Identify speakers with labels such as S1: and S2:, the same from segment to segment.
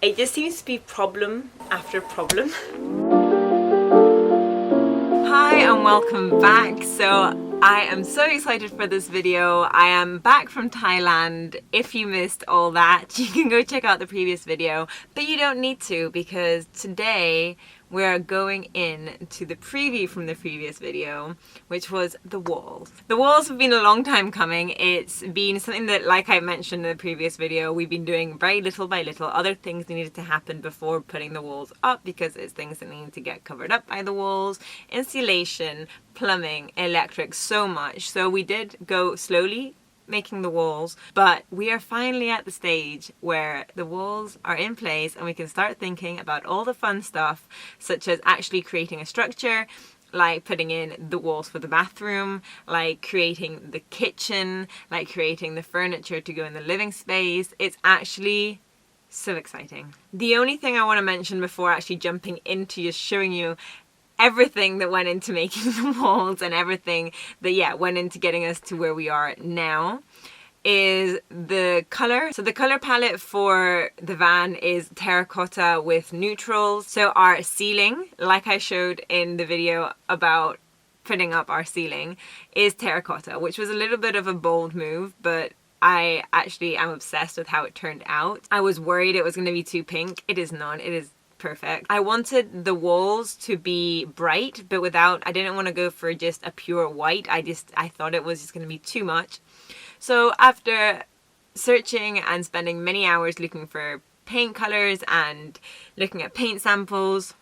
S1: It just seems to be problem after problem. Hi and welcome back. So I am so excited for this video. I am back from Thailand. If you missed all that, you can go check out the previous video, but you don't need to, because today we're going in to the preview from the previous video, which was the walls. The walls have been a long time coming. It's been something that, like I mentioned in the previous video, we've been doing very little by little. Other things needed to happen before putting the walls up, because it's things that need to get covered up by the walls, insulation, plumbing, electric, so much. So we did go slowly making the walls, but we are finally at the stage where the walls are in place and we can start thinking about all the fun stuff, such as actually creating a structure, like putting in the walls for the bathroom, like creating the kitchen, like creating the furniture to go in the living space. It's actually so exciting. The only thing I want to mention before actually jumping into just showing you everything that went into making the walls and everything that went into getting us to where we are now is the color. So the color palette for the van is terracotta with neutrals. So our ceiling, like I showed in the video about putting up our ceiling, is terracotta, which was a little bit of a bold move, but I actually am obsessed with how it turned out. I was worried it was going to be too pink. It is not. It is perfect. I wanted the walls to be bright, but I didn't want to go for just a pure white. I thought it was just going to be too much. So after searching and spending many hours looking for paint colors and looking at paint samples,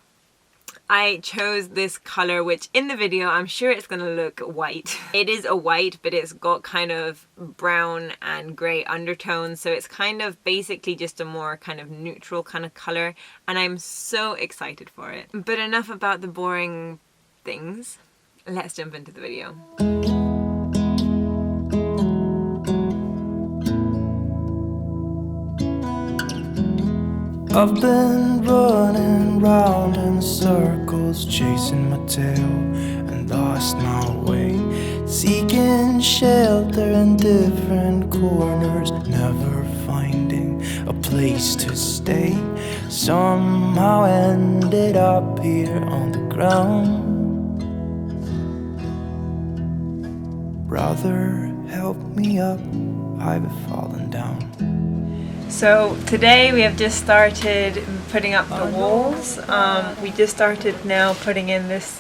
S1: I chose this color, which in the video I'm sure it's going to look white. It is a white, but it's got kind of brown and grey undertones, so it's kind of basically just a more kind of neutral kind of color, and I'm so excited for it. But enough about the boring things. Let's jump into the video.
S2: I've been running round in circles, chasing my tail and lost my way, seeking shelter in different corners, never finding a place to stay. Somehow ended up here on the ground. Brother, help me up, I've fallen down.
S1: So today we have just started putting up the walls. We just started now putting in bits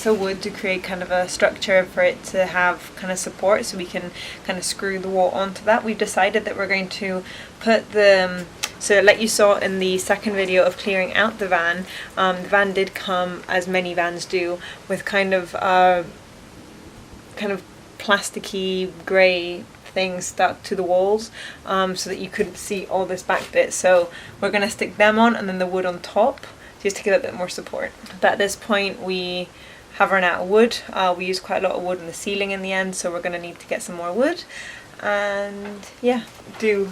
S1: of wood to create kind of a structure for it to have kind of support, so we can kind of screw the wall onto that. We've decided that we're going to put so like you saw in the second video of clearing out the van did come, as many vans do, with kind of plasticky grey things stuck to the walls, so that you couldn't see all this back bit. So we're going to stick them on and then the wood on top, just to give it a bit more support. But at this point we have run out of wood. We used quite a lot of wood in the ceiling in the end, so we're going to need to get some more wood and do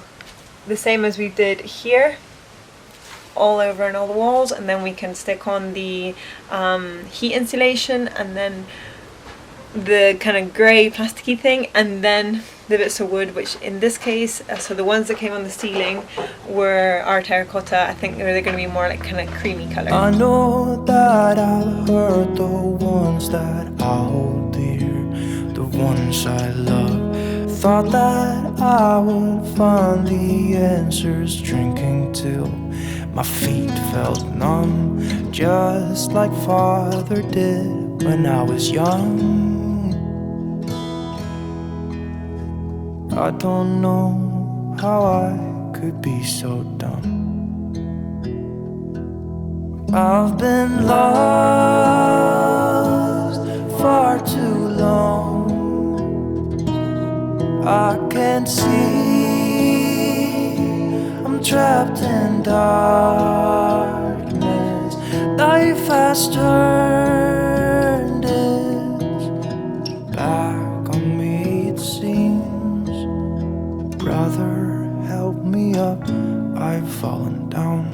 S1: the same as we did here all over and all the walls, and then we can stick on the heat insulation and then the kind of grey plasticky thing, and then the bits of wood, which in this case, so the ones that came on the ceiling were our terracotta. I think they're going to be more like kind of creamy colour.
S2: I know that I've heard the ones that I hold dear, the ones I love. Thought that I would find the answers drinking till my feet felt numb, just like Father did when I was young. I don't know how I could be so dumb. I've been lost far too long. I can't see, I'm trapped in darkness. Life has turned its back on me, it seems. Brother, help me up, I've fallen down.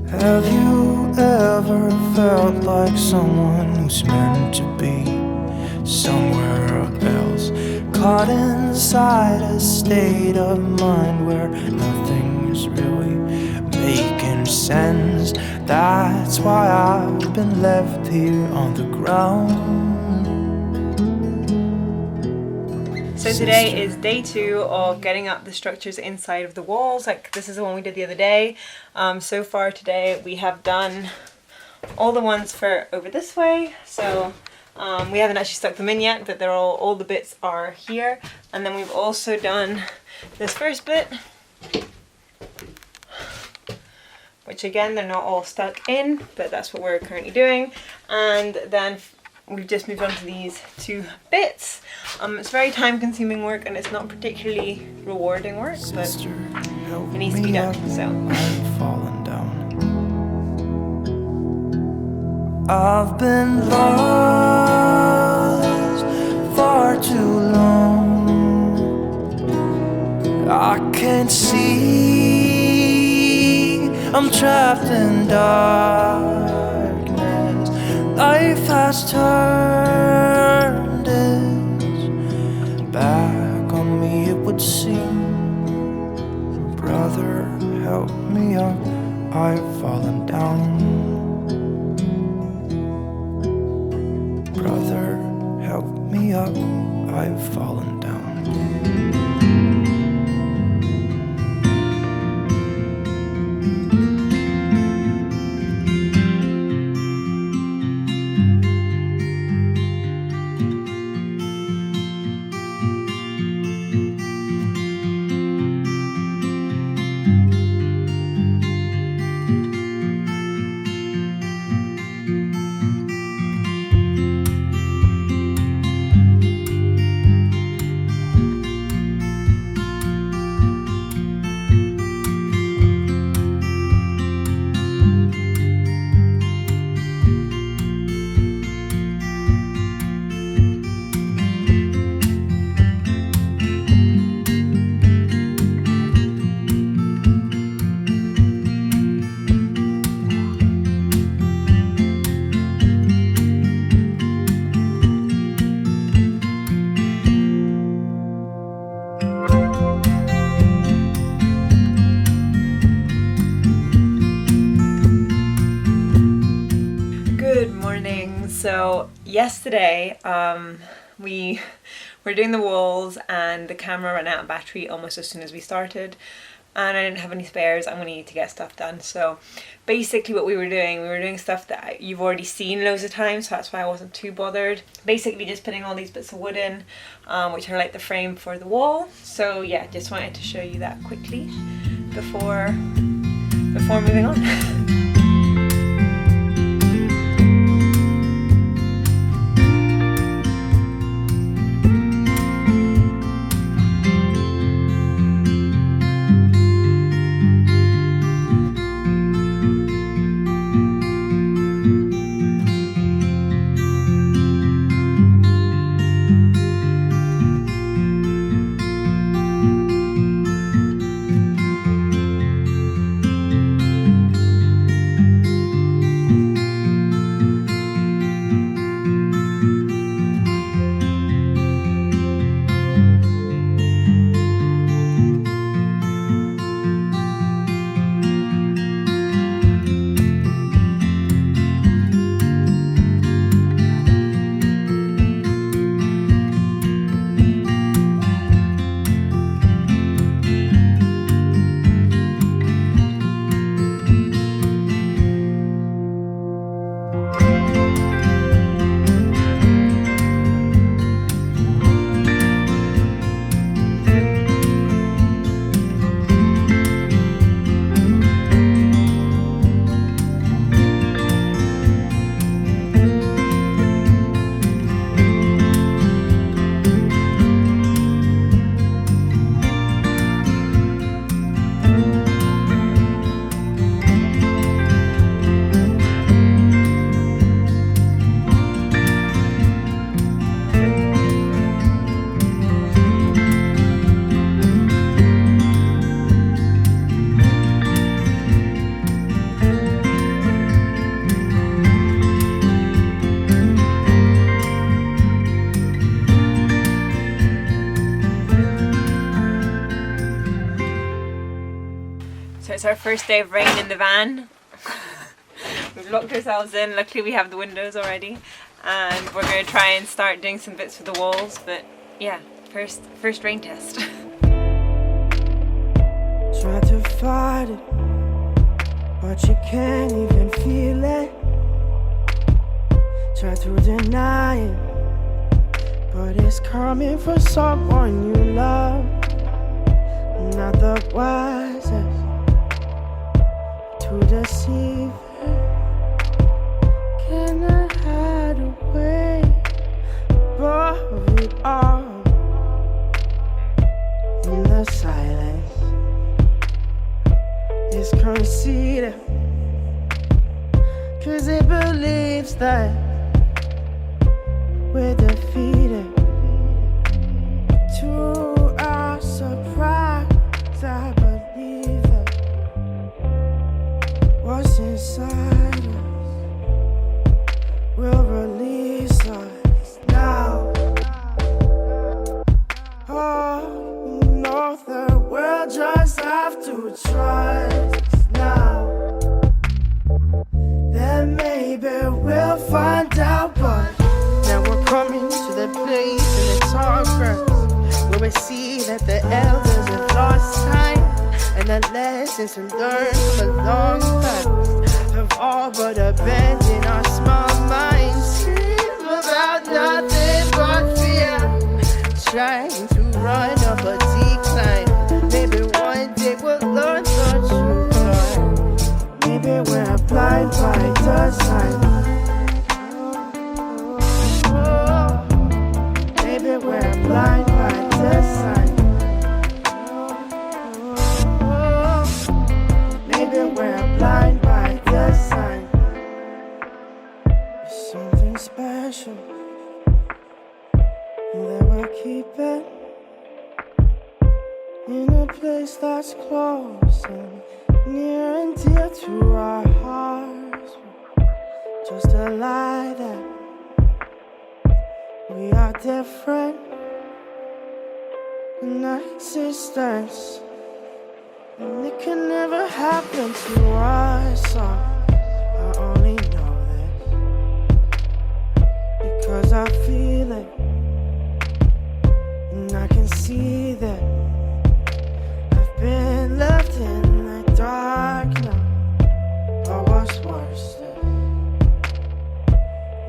S2: Have you ever felt like someone who's meant to be somewhere else, caught inside a state of mind where nothing's really making sense. That's why I've been left here on the ground.
S1: So today is day 2 of getting up the structures inside of the walls. Like, this is the one we did the other day. So far today we have done all the ones for over this way. So we haven't actually stuck them in yet, but they're all the bits are here. And then we've also done this first bit, which again, they're not all stuck in, but that's what we're currently doing. And then we've just moved on to these 2 bits. It's very time consuming work and it's not particularly rewarding work, but it needs to be done, so.
S2: I've fallen down. I've been lost far too long. I can't see, I'm trapped in darkness. Life has turned its back on me, it would seem. Brother, help me up, I've fallen down. Brother, help me up, I've fallen down.
S1: So yesterday we were doing the walls and the camera ran out of battery almost as soon as we started, and I didn't have any spares. I'm going to need to get stuff done. So basically what we were doing stuff that you've already seen loads of times, so that's why I wasn't too bothered. Basically just putting all these bits of wood in, which are like the frame for the wall. So yeah, just wanted to show you that quickly before moving on. it's our first day of rain in the van. We've locked ourselves in. Luckily we have the windows already, and we're going to try and start doing some bits for the walls. But yeah, first rain test.
S2: Try to fight it, but you can't even feel it. Try to deny it, but it's coming for someone you love. Not the wisest to deceive her. Can I hide away above it all? In the silence is conceited, 'cause it believes that we're defeated. To our surprise, I believe that what's inside us will release us now. Oh, no, the world just have to trust now. Then maybe we'll find out, but now we're coming to the place in the tall grass where we see that the elders have lost time, and the lessons to learn from a long past have all but abandoned our small minds. Scream about nothing but fear, trying to run up a decline. Maybe one day we'll learn the truth. Maybe we're blind by design. Maybe we're blind by design. Maybe we're blind by design. There's something special that we'll keep it in a place that's close and near and dear to our hearts. Just a lie that we are different in existence, and it can never happen to us. I only know this because I feel it, and I can see that I've been left in the dark now. Or what's worse,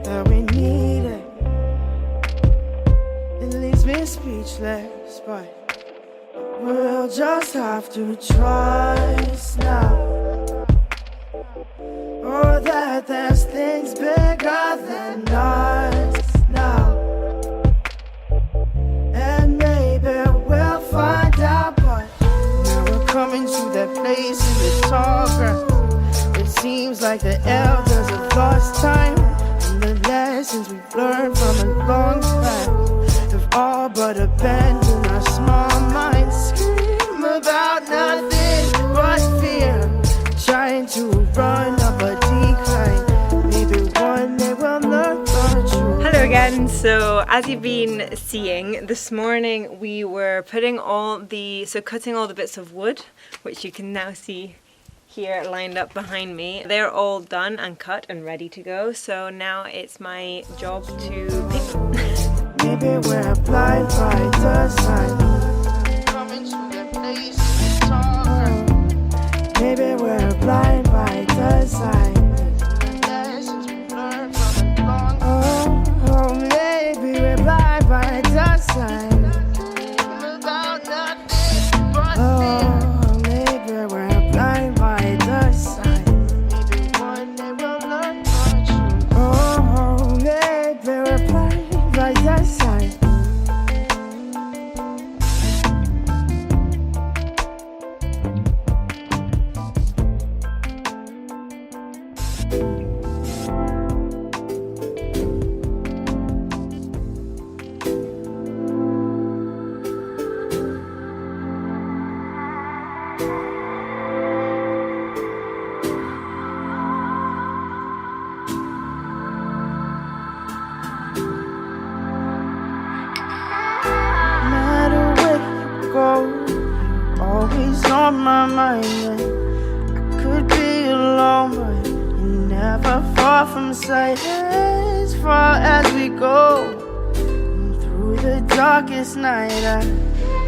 S2: that we need it. It leaves me speechless, but we'll just have to trust now. Oh, that there's things bigger than us now. And maybe we'll find out, but now we're coming to that place in the tall grass. It seems like the elders have lost time, and the lessons we've learned from a long past have all but abandoned our small minds. Scream about nothing but fear, trying to run up a decline. Maybe one day we'll learn the truth.
S1: Hello again. So as you've been seeing, this morning we were cutting all the bits of wood, which you can now see here lined up behind me. They're all done and cut and ready to go. So now it's my job to pick them.
S2: Maybe we're blind by design. Coming to the place it's hard. Maybe we're blind by design. Oh, maybe we're blind by design. Oh, maybe we're blind by design. Oh, maybe we're blind by design. Always on my mind, alone, but you're never far from sight. As far as we go, through the darkest night, I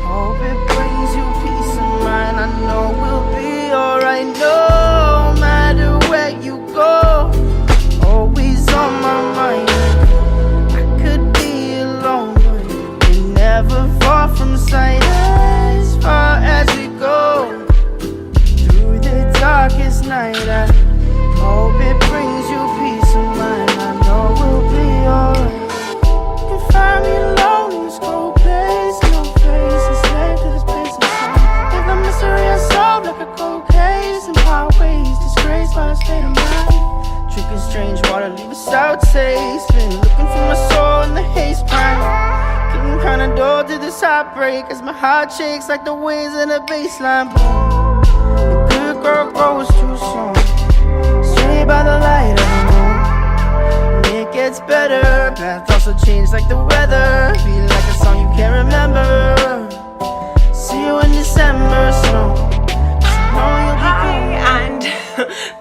S2: hope it brings you peace of mind. I know we'll be alright, no matter where you go. Always on my mind. I could be alone, but you're never far from sight. As far as we go, through the darkest night, I hope it brings you peace of mind. I know we'll be alright. You can find me alone in this cold place, no face, a slave to this place inside. Live a mystery unsolved like a cold case, and highways disgraced by a state of mind. Drinking strange water, leave a sour taste. Been looking for my soul in the haze pine. Getting kinda dull to this heartbreak as my heart shakes like the waves in a baseline. Boom. The good girl grows too soon. Stay by the light of the moon. And it gets better. Path also changed like the weather. Feel like a song you can't remember. See you in December, snow.
S1: Hi, and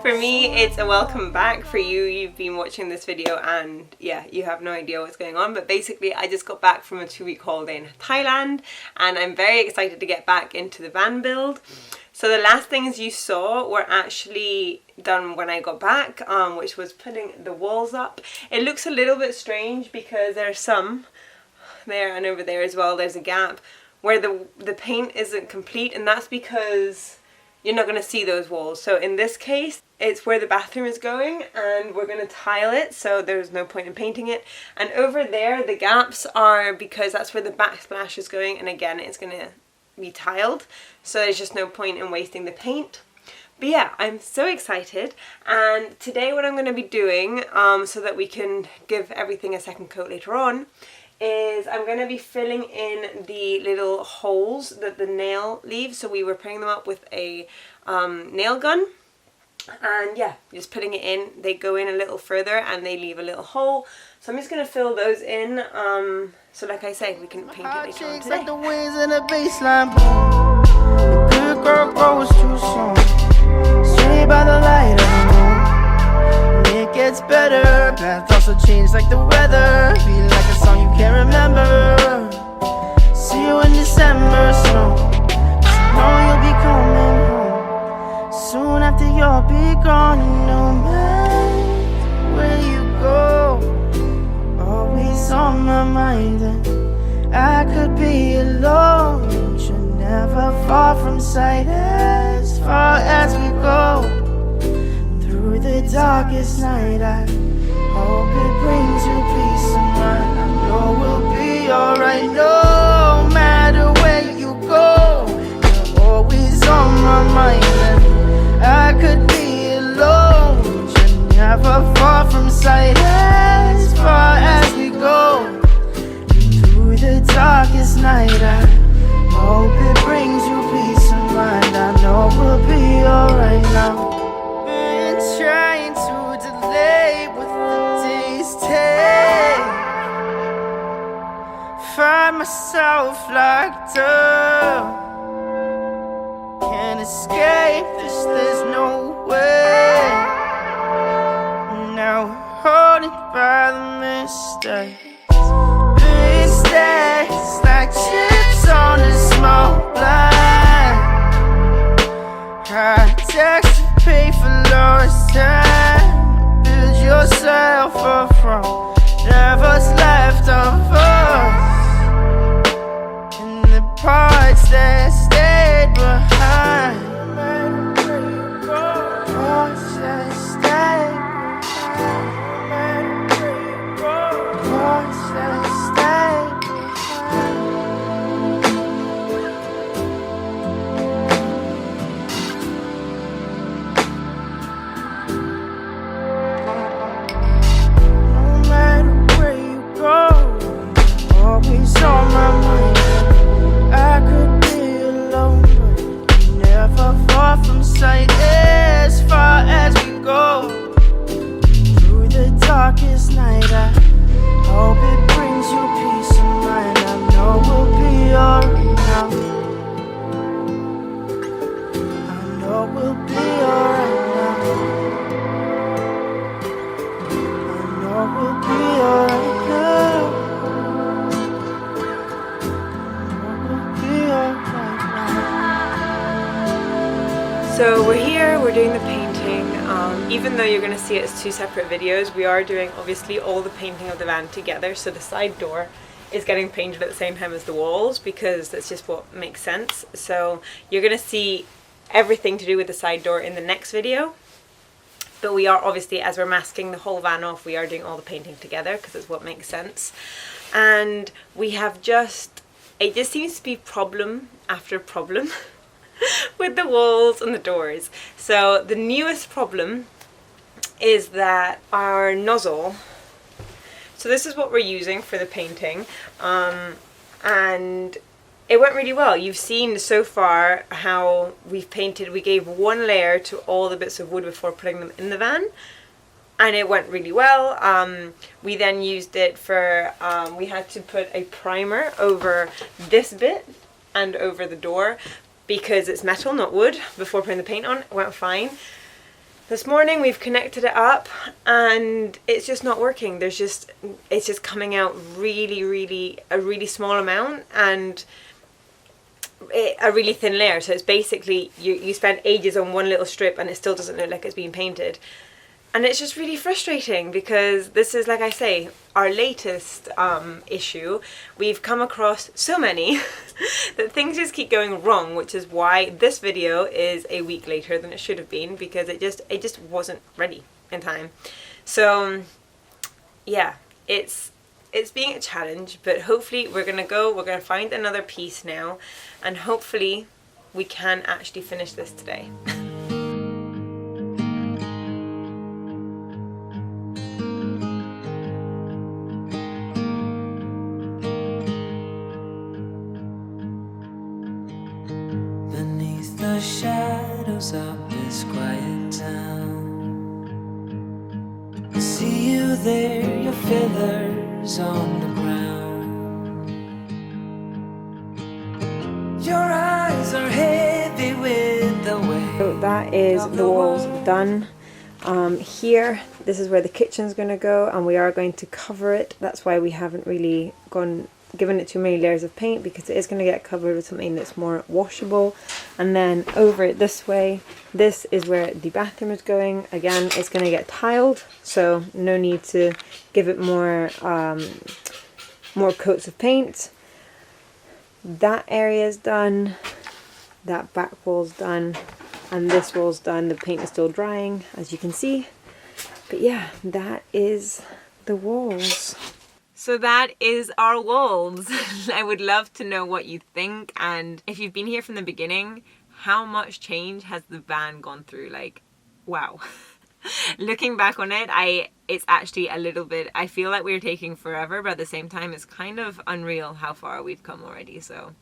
S1: for me it's a welcome back. For you, you've been watching this video and yeah, you have no idea what's going on, but basically I just got back from a 2-week holiday in Thailand and I'm very excited to get back into the van build. So the last things you saw were actually done when I got back, which was putting the walls up. It looks a little bit strange because there's some there and over there as well, there's a gap where the paint isn't complete, and that's because you're not going to see those walls. So in this case, it's where the bathroom is going and we're going to tile it, so there's no point in painting it. And over there, the gaps are because that's where the backsplash is going, and again, it's going to be tiled, so there's just no point in wasting the paint. But yeah, I'm so excited, and today what I'm going to be doing, so that we can give everything a second coat later on, is I'm going to be filling in the little holes that the nail leaves. So we were putting them up with a nail gun, and yeah, just putting it in. They go in a little further and they leave a little hole. So I'm just going to fill those in, so like I say, we can paint it later on today.
S2: Like the waves in a baseline, boom. The good girl grows too soon. Stay by the light of the moon. And it gets better. Path also changed like the weather. Feel like a song you can't remember. See you in December, snow. I know you'll be coming home soon after you'll be gone. And no matter where you go, always on my mind. And I could be alone, but you're never far from sight. As far as we go, through the darkest night, I hope it brings you peace of mind. I know we'll be alright, no matter where you go. You're always on my mind, and I could be alone, but you're never far from sight. As far as we go, through the darkest night, I hope it brings you peace of mind. I know we'll be alright now. Been trying to delay what the days take. Find myself locked up. Can't escape this, there's no way. Now haunted by the mistakes. Mistakes like chips on a small blind. High tax to pay for lost time. Build yourself up from whatever's left of us, and the parts that stayed behind. Parts that stayed behind. Parts that stayed behind. No
S1: So we're here, we're doing the painting. Even though you're going to see it as two separate videos, we are doing obviously all the painting of the van together. So the side door is getting painted at the same time as the walls because that's just what makes sense. So you're going to see everything to do with the side door in the next video. But we are obviously, as we're masking the whole van off, we are doing all the painting together because it's what makes sense. And we have it just seems to be problem after problem with the walls and the doors. So the newest problem is that our nozzle, so this is what we're using for the painting, and it went really well. You've seen so far how we've painted. We gave one layer to all the bits of wood before putting them in the van, and it went really well. We then used it for, we had to put a primer over this bit and over the door because it's metal, not wood, before putting the paint on. It went fine. This morning we've connected it up and it's just not working. It's just coming out a really small amount and a really thin layer. So it's basically, you spend ages on one little strip and it still doesn't look like it's been painted. And it's just really frustrating because this is, like I say, our latest issue. We've come across so many that things just keep going wrong, which is why this video is a week later than it should have been, because it just wasn't ready in time. So yeah, it's being a challenge, but hopefully we're gonna find another piece now, and hopefully we can actually finish this today.
S2: The shadows of this quiet town, I see you there, your feathers on the ground. Your eyes are heavy with the weight.
S1: So that is the walls done. Here, this is where the kitchen's going to go, and we are going to cover it. That's why we haven't really given it too many layers of paint, because it is going to get covered with something that's more washable. And then over it this way, this is where the bathroom is going. Again, it's going to get tiled, so no need to give it more coats of paint. That area is done, that back wall's done, and this wall's done. The paint is still drying, as you can see. But yeah, that is the walls. So that is our walls. I would love to know what you think, and if you've been here from the beginning, how much change has the van gone through? Like, wow. Looking back on it, it's actually a little bit, I feel like we're taking forever, but at the same time it's kind of unreal how far we've come already. So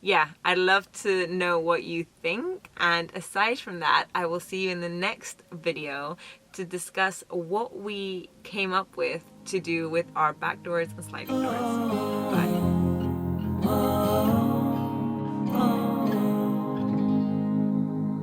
S1: yeah, I'd love to know what you think, and aside from that, I will see you in the next video to discuss what we came up with to do with our back doors and sliding doors. Bye.